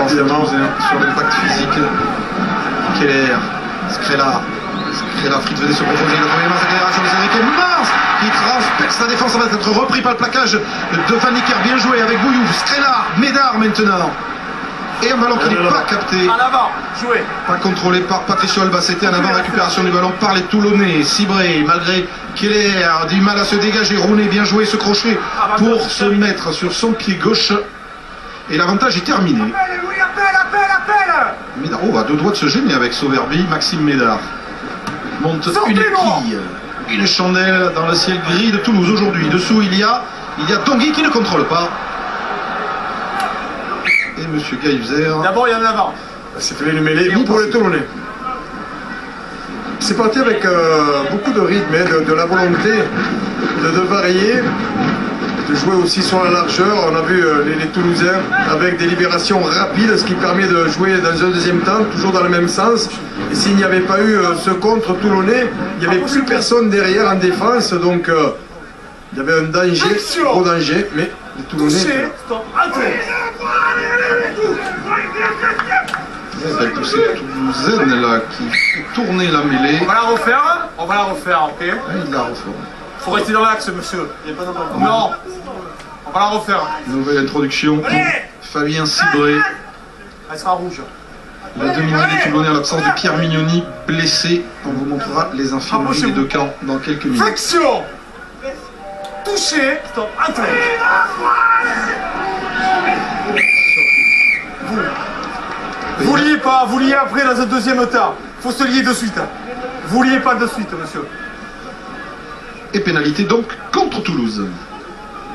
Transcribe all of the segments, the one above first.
évidemment sur l'impact physique. Keller, Skrela, Fritz venait se proposer la première masse d'accélération de Cédric Mars qui transperce la défense, ça va être repris par le plaquage de Van Nicker, bien joué avec Bouyouf, Skrela, Médard maintenant. Et un ballon qui n'est pas capté. En avant, joué. Pas contrôlé par Patricio Albacete, en avant récupération du ballon par les Toulonnais. Cibré, malgré Keller, du mal à se dégager. Rounet, bien joué ce crochet pour se mettre sur son pied gauche. Et l'avantage est terminé. Médard, à deux doigts de se gêner avec Sauverby. Maxime Médard monte une quille, une chandelle dans le ciel gris de Toulouse aujourd'hui. Dessous, il y a Tanguy qui ne contrôle pas. Et M. Gaïvzer. D'abord, il y en a avant. C'est fait une mêlée pour les Toulonnais. C'est parti avec beaucoup de rythme, de la volonté de varier, de jouer aussi sur la largeur. On a vu les Toulousains avec des libérations rapides, ce qui permet de jouer dans un deuxième temps, toujours dans le même sens. Et s'il n'y avait pas eu ce contre toulonnais, il n'y avait plus personne derrière en défense, donc il y avait un danger, gros danger, mais les Toulonnais... Avec tous ces Toulousaines là qui font tourner la mêlée. On va la refaire, ok. Il la refait. Faut rester dans l'axe, monsieur. Non, on va la refaire. Nouvelle introduction. Fabien Cibré. Elle sera rouge. La demi-mêlée toulonnais à l'absence de Pierre Mignoni, blessé. On vous montrera les infirmeries des deux camps dans quelques minutes. Flexion. Touché. Stop. Entrée. Vous liez pas, vous liez après dans un deuxième temps. Faut se lier de suite. Vous liez pas de suite, monsieur. Et pénalité donc contre Toulouse.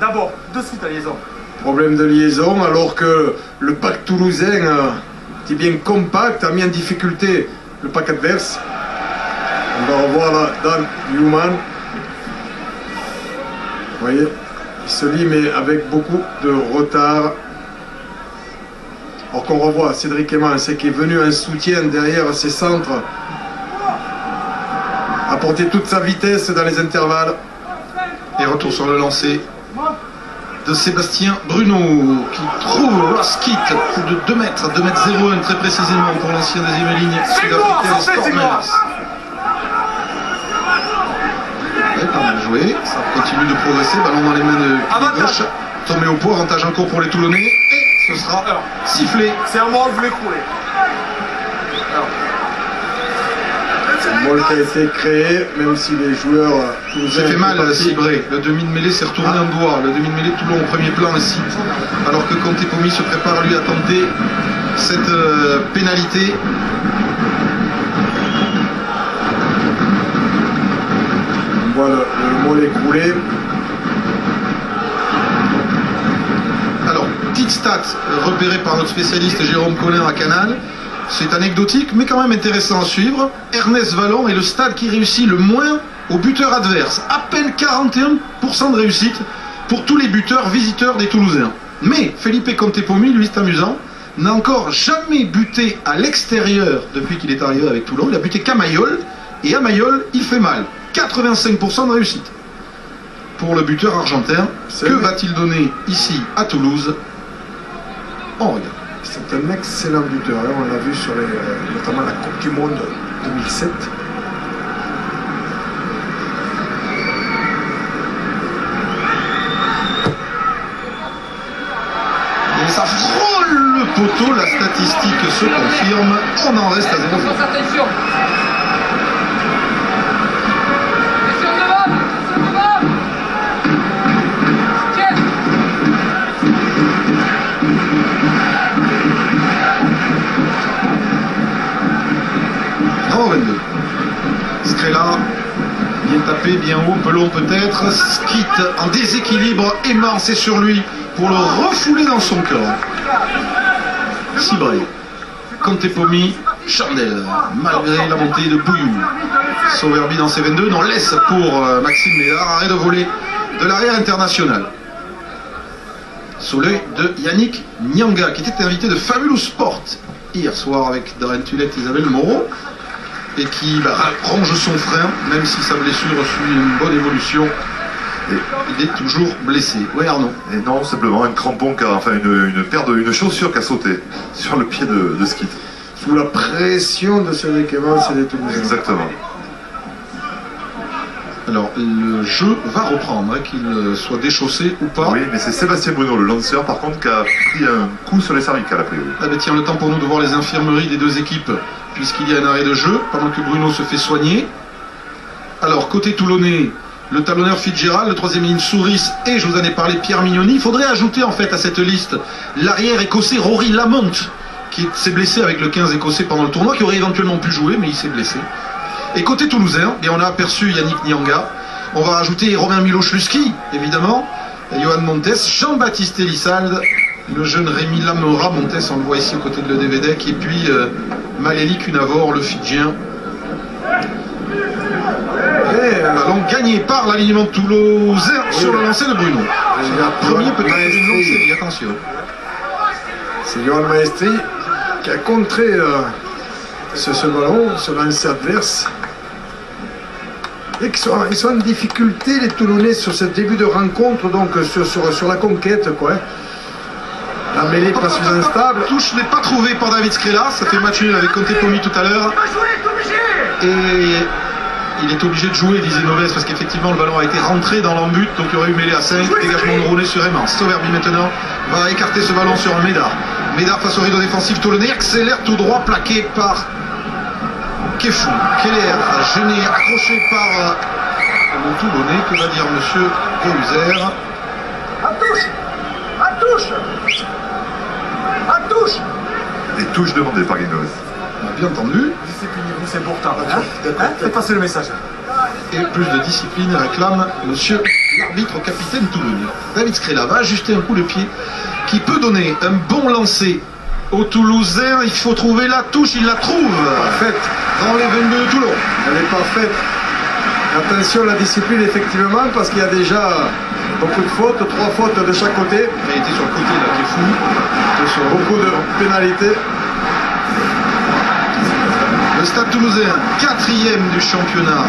D'abord, de suite la liaison. Problème de liaison, alors que le pack toulousain, qui est bien compact, a mis en difficulté le pack adverse. On va revoir là Dan Newman. Vous voyez, il se lie mais avec beaucoup de retard. Alors qu'on revoit Cédric Emmans, qui est venu en soutien derrière ses centres, apporter toute sa vitesse dans les intervalles. Et retour sur le lancer de Sébastien Bruno qui trouve leur skit de 2 mètres, 2 mètres 01 très précisément pour l'ancien deuxième ligne sud-africain Stormers. Et pas mal joué, ça continue de progresser, ballon dans les mains de gauche. Tombé au poids, avantage encore pour les Toulonnais. Ce sera sifflé. C'est un mort, vous l'écroulez. Un mot qui a été créé, même si les joueurs... Ça fait mal, Cibré. Le demi de mêlée s'est retourné en doigt. Le demi de mêlée Toulon au premier plan ici. Alors que Contepomi se prépare lui à tenter cette pénalité. On voit le mollet écroulé. Alors, petite stat repérée par notre spécialiste Jérôme Collin à Canal. C'est anecdotique, mais quand même intéressant à suivre. Ernest Vallon est le stade qui réussit le moins aux buteurs adverses. À peine 41% de réussite pour tous les buteurs visiteurs des Toulousains. Mais Felipe Contepomi, lui, c'est amusant, n'a encore jamais buté à l'extérieur depuis qu'il est arrivé avec Toulon. Il a buté qu'à Mayol, et à Mayol, il fait mal. 85% de réussite pour le buteur argentin. Que va-t-il donner ici à Toulouse? On regarde. C'est un excellent buteur, hein. On l'a vu sur notamment la Coupe du Monde 2007. Et ça frôle le poteau, la statistique se confirme, on en reste à 0. Attention. Skrela, bien tapé, bien haut, Pelon peut-être, Skit en déséquilibre, Emmans c'est sur lui pour le refouler dans son corps. Cibré, Contepomi, Chandelle, malgré la montée de Bouillou. Sauverby dans ses 22, non laisse pour Maxime Médard, arrêt de volée de l'arrière international. Sous l'œil de Yannick Nyanga, qui était invité de Fabulous Sport hier soir avec Darren Tulette et Isabelle Moreau, et qui ronge son frein, même si sa blessure suit une bonne évolution. Il est toujours blessé. Oui, Arnaud. Et non, simplement un crampon, enfin une paire une chaussure qui a sauté sur le pied de Skit. Sous la pression de Cédric Evans et des Toulousains. Exactement. Alors, le jeu va reprendre, hein, qu'il soit déchaussé ou pas. Oui, mais c'est Sébastien Bruno, le lanceur, par contre, qui a pris un coup sur les cervicales, a priori. Ah ben tiens, le temps pour nous de voir les infirmeries des deux équipes, puisqu'il y a un arrêt de jeu, pendant que Bruno se fait soigner. Alors, côté toulonnais, le talonneur Fitzgerald, le troisième ligne Souris et, je vous en ai parlé, Pierre Mignoni. Il faudrait ajouter en fait à cette liste l'arrière écossais Rory Lamont, qui s'est blessé avec le 15 écossais pendant le tournoi, qui aurait éventuellement pu jouer, mais il s'est blessé. Et côté toulousain, et on a aperçu Yannick Nyanga, on va rajouter Romain Miloš-Luski, évidemment, Johan Montes, Jean-Baptiste Elissalde, le jeune Rémi Lamora, Montes, on le voit ici aux côtés de Ledevedec, et puis Maléli Cunavor, le Fidjien. Ballon gagné par l'alignement toulousain sur le lancer de Bruno. Premier peut-être une longue série, attention. C'est Johan Maestri qui a contré ce ballon, ce lancer adverse. Et ils sont en difficulté, les Toulonnais, sur ce début de rencontre, donc sur la conquête, quoi. La mêlée pas plus instable. Touche n'est pas trouvée par David Skrela, ça fait match nul avec Conte Pomi tout à l'heure. Et il est obligé de jouer, disait Noves, parce qu'effectivement le ballon a été rentré dans l'embut, donc il y aurait eu mêlée à 5, dégagement de Roulé sur Aimant. Sauverby maintenant va écarter ce ballon sur un Médard. Médard face au rideau défensif toulonnais, accélère tout droit, plaqué par Kefou. Keller, gêné, accroché par le Toulonnais. Que va dire monsieur Goluzer? À touche. Et touche demandée par Guinoves. On a bien entendu. Disciplinez-vous, c'est important. Faites passer le message. Et plus de discipline réclame monsieur l'arbitre capitaine toulonnais. David Skrela va ajuster un coup de pied qui peut donner un bon lancer au Toulousain. Il faut trouver la touche, il la trouve. Parfaite. Dans les 22 de Toulon. Elle est parfaite. Attention la discipline, effectivement, parce qu'il y a déjà beaucoup de fautes, 3 fautes de chaque côté. Il a été sur le côté là, qui est fou. Sur Beaucoup de pénalités. le Stade Toulousain, 4e du championnat.